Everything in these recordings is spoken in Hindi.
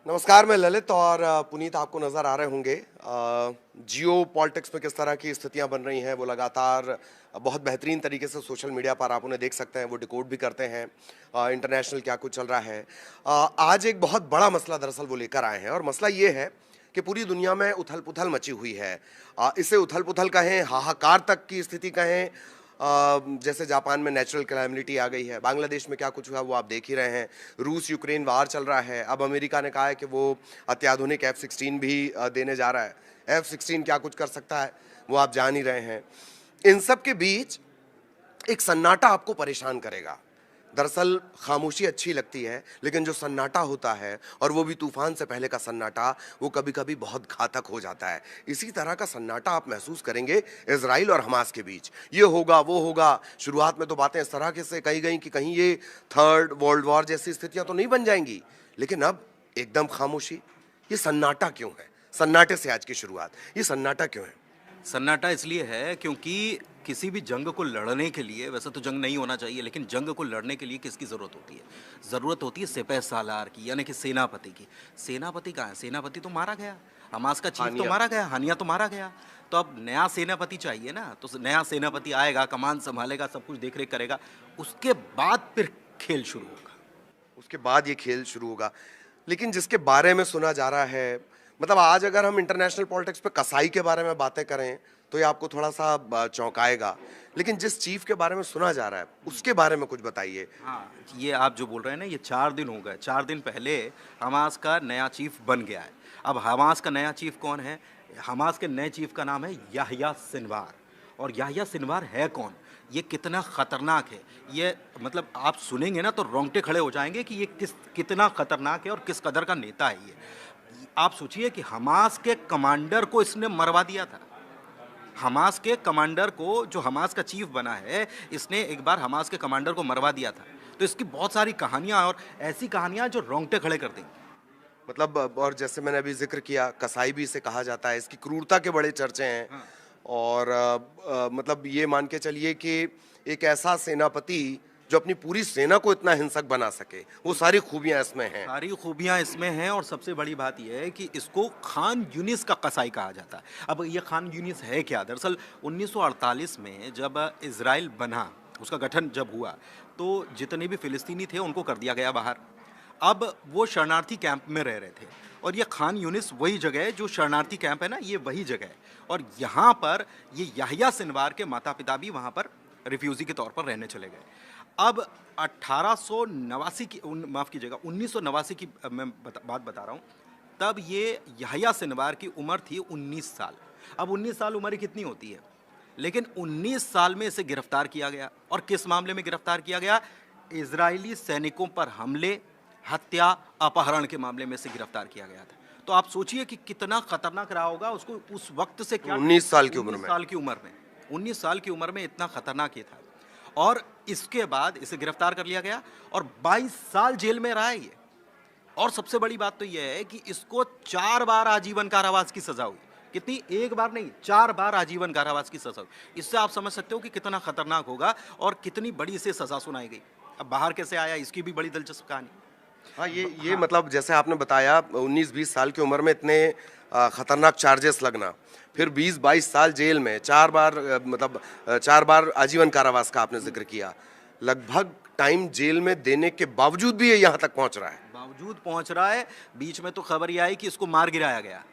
नमस्कार, मैं ललित और पुनीत आपको नज़र आ रहे होंगे। जियो पॉलिटिक्स में किस तरह की स्थितियां बन रही हैं वो लगातार बहुत बेहतरीन तरीके से सोशल मीडिया पर आप उन्हें देख सकते हैं, वो डिकोड भी करते हैं इंटरनेशनल क्या कुछ चल रहा है। आज एक बहुत बड़ा मसला दरअसल वो लेकर आए हैं और मसला ये है कि पूरी दुनिया में उथल पुथल मची हुई है। इसे उथल पुथल कहें, हाहाकार तक की स्थिति कहें। जैसे जापान में नेचुरल कैलामिटी आ गई है, बांग्लादेश में क्या कुछ हुआ वो आप देख ही रहे हैं, रूस यूक्रेन वार चल रहा है, अब अमेरिका ने कहा है कि वो अत्याधुनिक F-16 भी देने जा रहा है। F-16 क्या कुछ कर सकता है वो आप जान ही रहे हैं। इन सब के बीच एक सन्नाटा आपको परेशान करेगा। दरअसल खामोशी अच्छी लगती है, लेकिन जो सन्नाटा होता है, और वो भी तूफान से पहले का सन्नाटा, वो कभी कभी बहुत घातक हो जाता है। इसी तरह का सन्नाटा आप महसूस करेंगे इजराइल और हमास के बीच। ये होगा वो होगा। शुरुआत में तो बातें इस तरह के से कही गई कि कहीं ये थर्ड वर्ल्ड वॉर जैसी स्थितियां तो नहीं बन जाएंगी, लेकिन अब एकदम खामोशी। ये सन्नाटा क्यों है? सन्नाटे से आज की शुरुआत। ये सन्नाटा क्यों है? सन्नाटा इसलिए है क्योंकि किसी भी जंग को लड़ने के लिए, वैसे तो जंग नहीं होना चाहिए, लेकिन जंग को लड़ने के लिए किसकी ज़रूरत होती है? ज़रूरत होती है सिपह सालार की, यानी कि सेनापति की। सेनापति कहाँ है? सेनापति तो मारा गया, हमास का चीफ तो हानिया। मारा गया, हानिया तो मारा गया। तो अब नया सेनापति चाहिए ना, तो नया सेनापति आएगा, कमान संभालेगा, सब कुछ देख रेख करेगा, उसके बाद फिर खेल शुरू होगा। उसके बाद ये खेल शुरू होगा। लेकिन जिसके बारे में सुना जा रहा है, मतलब आज अगर हम इंटरनेशनल पॉलिटिक्स पे कसाई के बारे में बातें करें तो ये आपको थोड़ा सा चौंकाएगा, लेकिन जिस चीफ के बारे में सुना जा रहा है उसके बारे में कुछ बताइए। हाँ, ये आप जो बोल रहे हैं ना, ये 4 दिन हो गए। 4 दिन पहले हमास का नया चीफ बन गया है। अब हमास का नया चीफ कौन है? हमास के नए चीफ का नाम है याह्या सिनवार। और याह्या सिनवार है कौन? ये कितना खतरनाक है, ये मतलब आप सुनेंगे ना तो रोंगटे खड़े हो जाएंगे कि ये कितना खतरनाक है और किस कदर का नेता है ये। आप सोचिए कि हमास के कमांडर को इसने मरवा दिया था। हमास के कमांडर को, जो हमास का चीफ बना है, इसने एक बार हमास के कमांडर को मरवा दिया था। तो इसकी बहुत सारी कहानियां, और ऐसी कहानियां जो रोंगटे खड़े कर देंगी। मतलब और जैसे मैंने अभी जिक्र किया, कसाई भी इसे कहा जाता है, इसकी क्रूरता के बड़े चर्चे हैं। हाँ। और मतलब ये मान के चलिए कि एक ऐसा सेनापति जो अपनी पूरी सेना को इतना हिंसक बना सके, वो सारी खूबियां इसमें हैं। सारी खूबियां इसमें हैं, और सबसे बड़ी बात यह है कि इसको खान यूनिस का कसाई कहा जाता है। अब ये खान यूनिस है क्या? दरअसल 1948 में जब इसराइल बना, उसका गठन जब हुआ, तो जितने भी फिलिस्तीनी थे उनको कर दिया गया बाहर। अब वो शरणार्थी कैंप में रह रहे थे, और ये खान यूनिस वही जगह है जो शरणार्थी कैंप है ना, ये वही जगह है। और यहाँ पर ये याह्या सिनवार के माता पिता भी वहाँ पर रिफ्यूजी के तौर पर रहने चले गए। अब 1889 की माफ़ कीजिएगा 1989 की मैं बात बता रहा हूँ। तब ये याह्या सिनवार की उम्र थी 19 साल। अब 19 साल उम्र कितनी होती है? लेकिन 19 साल में इसे गिरफ्तार किया गया। और किस मामले में गिरफ्तार किया गया? इजरायली सैनिकों पर हमले, हत्या, अपहरण के मामले में इसे गिरफ्तार किया गया था। तो आप सोचिए कि कितना खतरनाक रहा होगा उसको उस वक्त से। क्या 19 साल की उम्र 19 में? साल की उम्र में, 19 साल की उम्र में इतना खतरनाक ये था। और इसके बाद इसे गिरफ्तार कर लिया गया और 22 साल जेल में रहा है ये। और सबसे बड़ी बात तो यह है कि इसको 4 बार आजीवन कारावास की सजा हुई। कितनी? एक बार नहीं, 4 बार आजीवन कारावास की सजा हुई। इससे आप समझ सकते हो कि कितना खतरनाक होगा और कितनी बड़ी इसे सजा सुनाई गई। अब बाहर कैसे आया, इसकी भी बड़ी दिलचस्प कहानी। हाँ, ये हाँ। मतलब जैसे आपने बताया 19-20 साल की उम्र में इतने खतरनाक चार्जेस लगना, फिर 20-22 साल जेल में, 4 बार मतलब 4 बार आजीवन कारावास का आपने जिक्र किया, लगभग टाइम जेल में देने के बावजूद भी ये यहाँ तक पहुँच रहा है। बावजूद पहुंच रहा है। बीच में तो खबर ये आई कि इसको मार गिराया गया,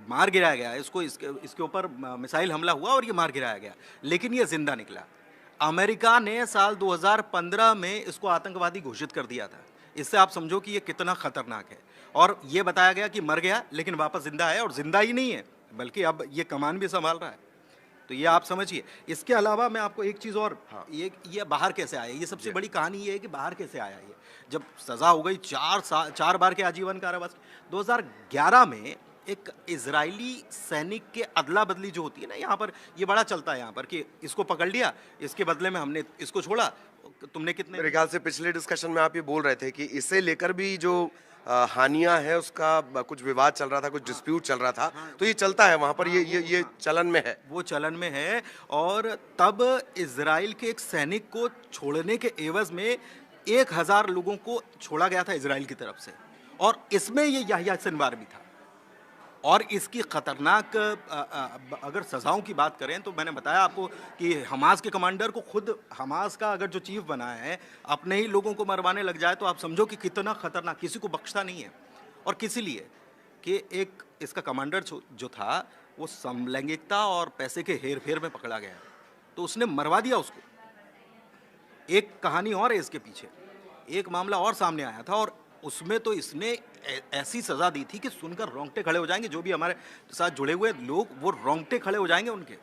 मार गिराया गया इसको, इसके ऊपर मिसाइल हमला हुआ और ये मार गिराया गया, लेकिन ये जिंदा निकला। अमेरिका ने साल 2015 में इसको आतंकवादी घोषित कर दिया था। इससे आप समझो कि ये कितना खतरनाक है। और ये बताया गया कि मर गया, लेकिन वापस जिंदा है, और जिंदा ही नहीं है बल्कि अब ये कमान भी संभाल रहा है। तो ये आप समझिए। इसके अलावा मैं आपको एक चीज़ और, हाँ। ये बाहर कैसे आया, ये सबसे जी। बड़ी कहानी ये है कि बाहर कैसे आया ये। जब सज़ा हो गई 4 बार के आजीवन कारावास। 2011 में एक इजरायली सैनिक के अदला बदली जो होती है ना, यहाँ पर ये बड़ा चलता है यहाँ पर कि इसको पकड़ लिया, इसके बदले में हमने इसको छोड़ा, तुमने कितने। मेरे ख्याल से पिछले डिस्कशन में आप ये बोल रहे थे कि इसे लेकर भी जो हानिया है उसका कुछ विवाद चल रहा था, कुछ डिस्प्यूट चल रहा था, तो ये चलता है वहाँ पर, ये चलन में है। वो चलन में है। और तब इजराइल के एक सैनिक को छोड़ने के एवज में 1000 लोगों को छोड़ा गया था इजराइल की तरफ से। और इसमें ये याह्या सिनवार भी था। और इसकी खतरनाक अगर सजाओं की बात करें तो मैंने बताया आपको कि हमास के कमांडर को, खुद हमास का अगर जो चीफ बना है, अपने ही लोगों को मरवाने लग जाए तो आप समझो कि कितना खतरनाक, किसी को बख्शता नहीं है। और किस लिए कि एक इसका कमांडर जो था वो समलैंगिकता और पैसे के हेर फेर में पकड़ा गया, तो उसने मरवा दिया उसको। एक कहानी और है इसके पीछे, एक मामला और सामने आया था और उसमें तो इसने ऐसी सजा दी थी कि सुनकर रोंगटे खड़े हो जाएंगे, जो भी हमारे साथ जुड़े हुए लोग वो रोंगटे खड़े हो जाएंगे उनके।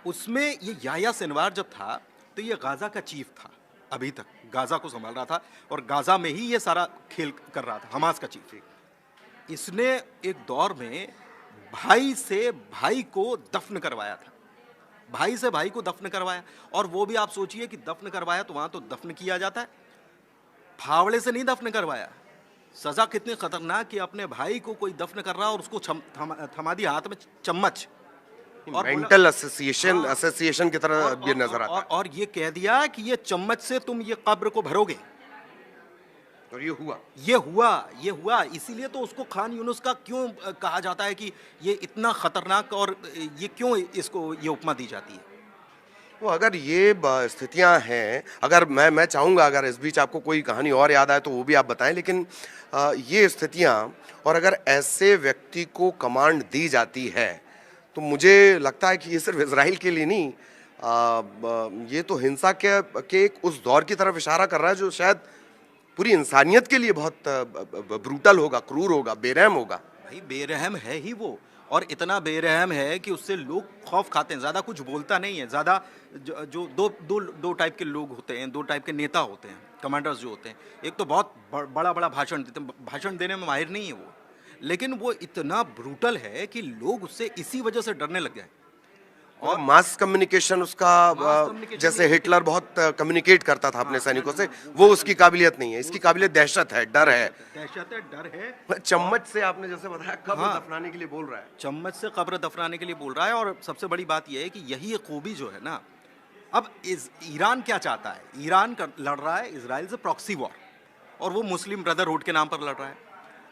उसमें ये याह्या सिनवार जब था तो ये गाजा का चीफ था, अभी तक गाजा को संभाल रहा था और गाजा में ही ये सारा खेल कर रहा था, हमास का चीफ। इसने एक दौर में भाई से भाई को दफन करवाया था, भाई से भाई को दफन करवाया। और वो भी आप सोचिए कि दफन करवाया तो वहां तो दफन किया जाता है, फावड़े से नहीं दफन करवाया। सजा कितनी खतरनाक कि अपने भाई को कोई दफन कर रहा और उसको थमा दिया हाथ में चम्मच और मेंटल एसोसिएशन की तरह ये नजर आता है। और ये कह दिया कि ये चम्मच से तुम ये कब्र को भरोगे। और ये हुआ। इसीलिए तो उसको खान यूनुस का क्यों कहा जाता है कि ये इतना खतरनाक, और ये क्यों इसको ये उपमा दी जाती है। वो अगर ये स्थितियां हैं, अगर मैं चाहूँगा अगर इस बीच आपको कोई कहानी और याद आए तो वो भी आप बताएं, लेकिन ये स्थितियां और अगर ऐसे व्यक्ति को कमांड दी जाती है तो मुझे लगता है कि ये सिर्फ इजराइल के लिए नहीं, ये तो हिंसा के एक उस दौर की तरफ इशारा कर रहा है जो शायद पूरी इंसानियत के लिए बहुत ब्रूटल होगा, क्रूर होगा, बेरहम होगा। भाई बेरहम है ही वो, और इतना बेरहम है कि उससे लोग खौफ खाते हैं। ज़्यादा कुछ बोलता नहीं है, ज़्यादा जो दो टाइप के लोग होते हैं, दो टाइप के नेता होते हैं, कमांडर्स जो होते हैं। एक तो बहुत बड़ा भाषण देते हैं, भाषण देने में माहिर नहीं है वो, लेकिन वो इतना ब्रूटल है कि लोग उससे इसी वजह से डरने लग गए। और मास कम्युनिकेशन उसका जैसे हिटलर बहुत कम्युनिकेट करता था अपने सैनिकों से, वो उसकी काबिलियत नहीं है। इसकी काबिलियत दहशत है, डर है। डर है। चम्मच से आपने जैसे बताया कब्र दफनाने के लिए बोल रहा है, चम्मच से कब्र दफनाने के लिए बोल रहा है। और सबसे बड़ी बात यह है कि यही खूबी जो है ना, अब ईरान क्या चाहता है, ईरान लड़ रहा है इसराइल से प्रॉक्सी वॉर, और वो मुस्लिम ब्रदरहुड के नाम पर लड़ रहा है।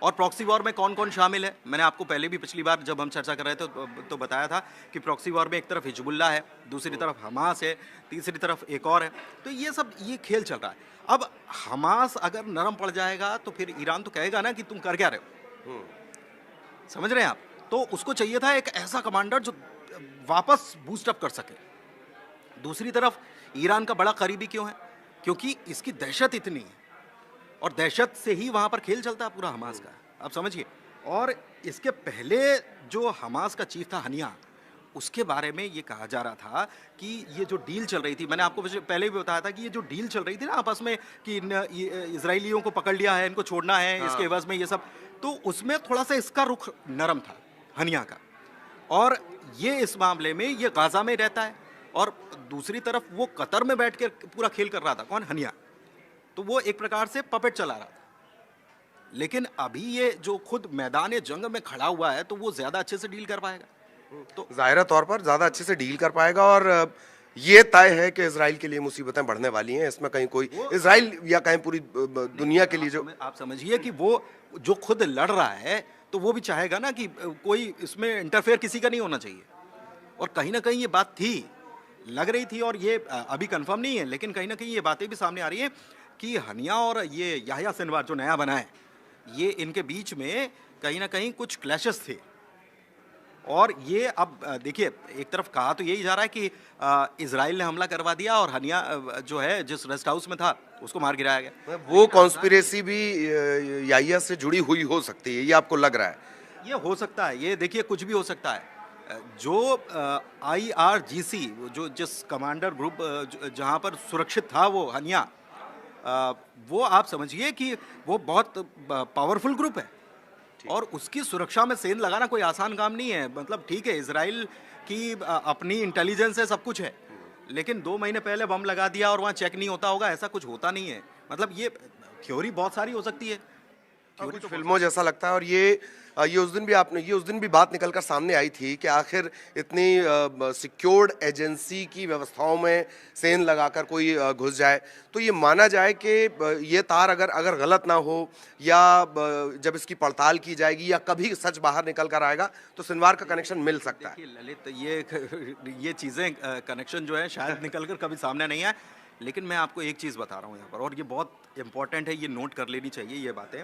और प्रॉक्सी वॉर में कौन कौन शामिल है, मैंने आपको पहले भी पिछली बार जब हम चर्चा कर रहे थे तो बताया था कि प्रॉक्सी वॉर में एक तरफ हिजबुल्लाह है, दूसरी तरफ हमास है, तीसरी तरफ एक और है। तो ये खेल चल रहा है। अब हमास अगर नरम पड़ जाएगा तो फिर ईरान तो कहेगा ना कि तुम कर क्या रहे हो, समझ रहे हैं आप। तो उसको चाहिए था एक ऐसा कमांडर जो वापस बूस्टअप कर सके। दूसरी तरफ ईरान का बड़ा करीबी क्यों है, क्योंकि इसकी दहशत इतनी है, और दहशत से ही वहां पर खेल चलता है पूरा हमास का, आप समझिए। और इसके पहले जो हमास का चीफ था हनिया, उसके बारे में ये कहा जा रहा था कि ये जो डील चल रही थी, मैंने आपको पहले भी बताया था कि ये जो डील चल रही थी ना आपस में कि इजरायलियों को पकड़ लिया है, इनको छोड़ना है, इसके एवज में ये सब, तो उसमें थोड़ा सा इसका रुख नरम था हनिया का। और ये इस मामले में ये गाजा में रहता है, और दूसरी तरफ वो कतर में बैठ कर पूरा खेल कर रहा था, कौन, हनिया। तो वो एक प्रकार से पपेट चला रहा था। लेकिन अभी ये जो खुद मैदान जंग में खड़ा हुआ है तो वो ज्यादा अच्छे से डील कर पाएगा, तो जाहिर तौर पर ज्यादा अच्छे से डील कर पाएगा। और ये तय है कि इजराइल के लिए मुसीबतें बढ़ने वाली हैं, इसमें कहीं कोई इजराइल या कहीं पूरी दुनिया के लिए जो आप समझिए कि वो जो खुद लड़ रहा है तो वो भी चाहेगा ना कि कोई इसमें इंटरफेयर किसी का नहीं होना चाहिए। और कहीं ना कहीं ये बात थी, लग रही थी, और ये अभी कंफर्म नहीं है, लेकिन कहीं ना कहीं ये बातें भी सामने आ रही हैं कि हनिया और ये याह्या सिनवार जो नया बना है, ये इनके बीच में कहीं ना कहीं कुछ क्लैशेस थे। और ये अब देखिए, एक तरफ कहा तो यही जा रहा है कि इजराइल ने हमला करवा दिया और हनिया जो है जिस रेस्ट हाउस में था उसको मार गिराया गया। वो कॉन्स्पिरेसी भी याह्या से जुड़ी हुई हो सकती है, ये आपको लग रहा है? ये हो सकता है, ये देखिए कुछ भी हो सकता है। जो IRGC जो जिस कमांडर ग्रुप जहाँ पर सुरक्षित था वो हनिया, वो आप समझिए कि वो बहुत पावरफुल ग्रुप है, और उसकी सुरक्षा में सेंध लगाना कोई आसान काम नहीं है। मतलब ठीक है, इजराइल की अपनी इंटेलिजेंस है, सब कुछ है, लेकिन 2 महीने पहले बम लगा दिया और वहाँ चेक नहीं होता होगा, ऐसा कुछ होता नहीं है। मतलब ये थ्योरी बहुत सारी हो सकती है। थ्योरी कुछ तो फिल्मों जैसा लगता है। और ये उस दिन भी बात निकल कर सामने आई थी कि आखिर इतनी सिक्योर्ड एजेंसी की व्यवस्थाओं में सेंध लगाकर कोई घुस जाए तो ये माना जाए कि ये तार अगर अगर गलत ना हो या जब इसकी पड़ताल की जाएगी या कभी सच बाहर निकल कर आएगा तो सिनवार का कनेक्शन मिल सकता है। देखिए ललित, ये चीज़ें कनेक्शन जो है शायद निकल कर कभी सामने नहीं आए, लेकिन मैं आपको एक चीज़ बता रहा हूँ यहाँ पर, और ये बहुत इंपॉर्टेंट है, ये नोट कर लेनी चाहिए ये बातें,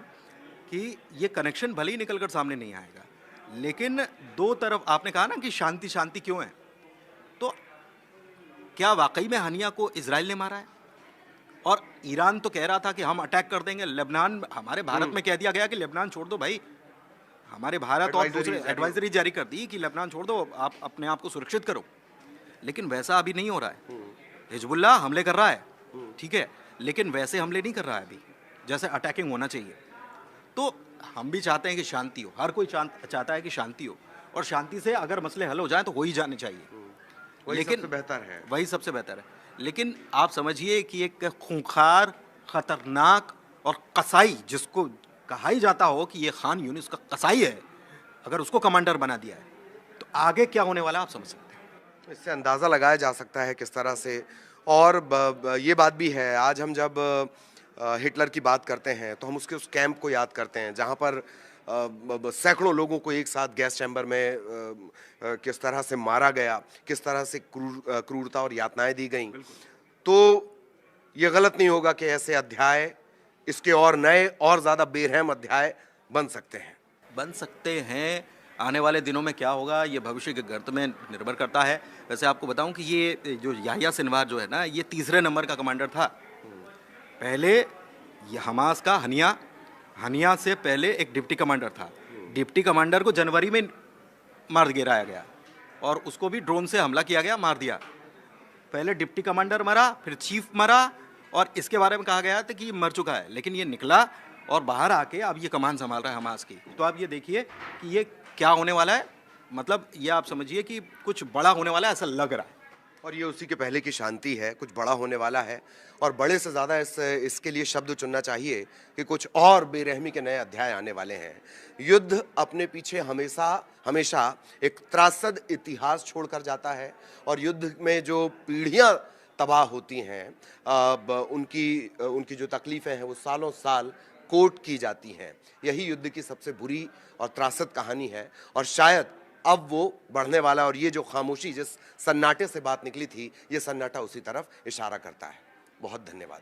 कि ये कनेक्शन भले ही निकल कर सामने नहीं आएगा, लेकिन दो तरफ आपने कहा ना कि शांति शांति क्यों है, तो क्या वाकई में हनिया को इजराइल ने मारा है? और ईरान तो कह रहा था कि हम अटैक कर देंगे लेबनान, हमारे भारत में कह दिया गया कि लेबनान छोड़ दो भाई, हमारे भारत और एडवाइजरी दूसरे जारी एडवाइजरी जारी कर दी कि लेबनान छोड़ दो, आप अपने आप को सुरक्षित करो, लेकिन वैसा अभी नहीं हो रहा है। हिजबुल्लाह हमले कर रहा है, ठीक है, लेकिन वैसे हमले नहीं कर रहा है अभी जैसे अटैकिंग होना चाहिए। तो हम भी चाहते हैं कि शांति हो, हर कोई चाहता है कि शांति हो, और शांति से अगर मसले हल हो जाएं तो हो ही जाने चाहिए, वही सबसे बेहतर है। वही सबसे बेहतर है। लेकिन आप समझिए कि एक खूंखार, खतरनाक और कसाई, जिसको कहा ही जाता हो कि ये खान यूनिस का कसाई है, अगर उसको कमांडर बना दिया है तो आगे क्या होने वाला है आप समझ सकते हैं। इससे अंदाज़ा लगाया जा सकता है किस तरह से। और ये बात भी है, आज हम जब हिटलर की बात करते हैं तो हम उसके उस कैंप को याद करते हैं जहाँ पर सैकड़ों लोगों को एक साथ गैस चैम्बर में किस तरह से मारा गया, किस तरह से क्रूरता और यातनाएं दी गईं। तो ये गलत नहीं होगा कि ऐसे अध्याय, इसके और नए और ज़्यादा बेरहम अध्याय बन सकते हैं। बन सकते हैं। आने वाले दिनों में क्या होगा ये भविष्य के गर्त में निर्भर करता है। वैसे आपको बताऊं कि ये जो याह्या सिनवार जो है ना, ये तीसरे नंबर का कमांडर था। पहले ये हमास का हनिया से पहले एक डिप्टी कमांडर था। डिप्टी कमांडर को जनवरी में मार गिराया गया और उसको भी ड्रोन से हमला किया गया, मार दिया। पहले डिप्टी कमांडर मरा, फिर चीफ मरा, और इसके बारे में कहा गया था कि ये मर चुका है, लेकिन ये निकला और बाहर आके अब ये कमान संभाल रहा है हमास की। तो आप ये देखिए कि ये क्या होने वाला है, मतलब ये आप समझिए कि कुछ बड़ा होने वाला है, ऐसा लग रहा है। और ये उसी के पहले की शांति है, कुछ बड़ा होने वाला है। और बड़े से ज़्यादा इसके लिए शब्द चुनना चाहिए कि कुछ और बेरहमी के नए अध्याय आने वाले हैं। युद्ध अपने पीछे हमेशा हमेशा एक त्रासद इतिहास छोड़कर जाता है, और युद्ध में जो पीढ़ियाँ तबाह होती हैं, उनकी जो तकलीफ़ें हैं वो सालों साल कोट की जाती हैं। यही युद्ध की सबसे बुरी और त्रासद कहानी है, और शायद अब वो बढ़ने वाला। और ये जो खामोशी, जिस सन्नाटे से बात निकली थी, ये सन्नाटा उसी तरफ इशारा करता है। बहुत धन्यवाद।